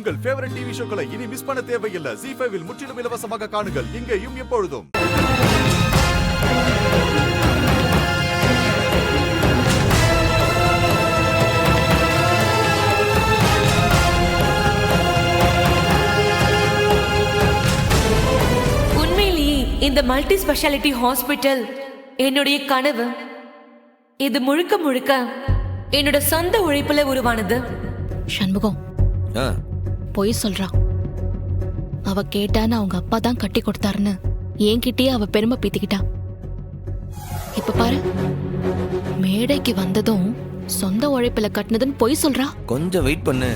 உங்கள் favourite TV ஷோக்களை இனி miss பண்ண தேவையில்லை. ZEE5 இல் முற்றிலும் இலவசமாக காணுங்கள். இங்கேயும் எப்பொழுதும். உண்மையிலேயே இந்த மல்டி ஸ்பெஷாலிட்டி ஹாஸ்பிட்டல் என்னுடைய கனவு. இது முழுக்க முழுக்க என்னோட சொந்த உழைப்புல உருவானது. சண்முகம் பொய் சொல்றா. அவ கேட்டான்னு அவங்க அப்பா தான் கட்டி கொடுத்தாருன்னு என்கிட்டயே அவ பெருமை பீத்திக்கிட்டா. இப்ப பாரு, மேடைக்கு வந்ததும் சொந்த உழைப்புல கட்டினதுன்னு பொய் சொல்றா. கொஞ்சம் வெயிட் பண்ணு.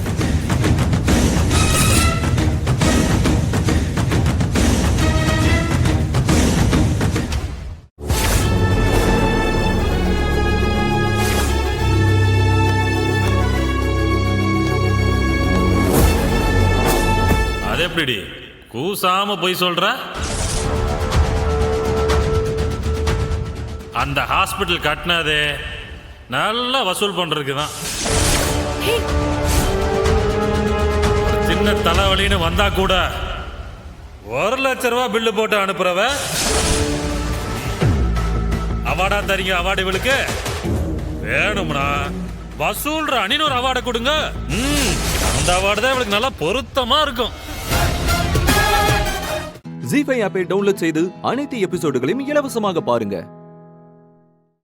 எப்படி கூசாம போய் சொல்ற? அந்த ஹாஸ்பிட்டல் கட்டினதே நல்லா வசூல் பண்றதுக்குதான். சின்ன தலைவலின்னு வந்தா கூட 1 லட்சம் ரூபாய் பில்லு போட்டு அனுப்புறவ அவார்டா தரீங்க. அவார்டு இவளுக்கு வேணும்னா வசூல் ராணின்னு ஒரு அவார்டை கொடுங்க. அந்த அவார்டு தான் இவளுக்கு நல்லா பொருத்தமா இருக்கும். ZEE5 ஆப்பை டவுன்லோட் செய்து அனைத்து எபிசோடுகளையும் இலவசமாக பாருங்க.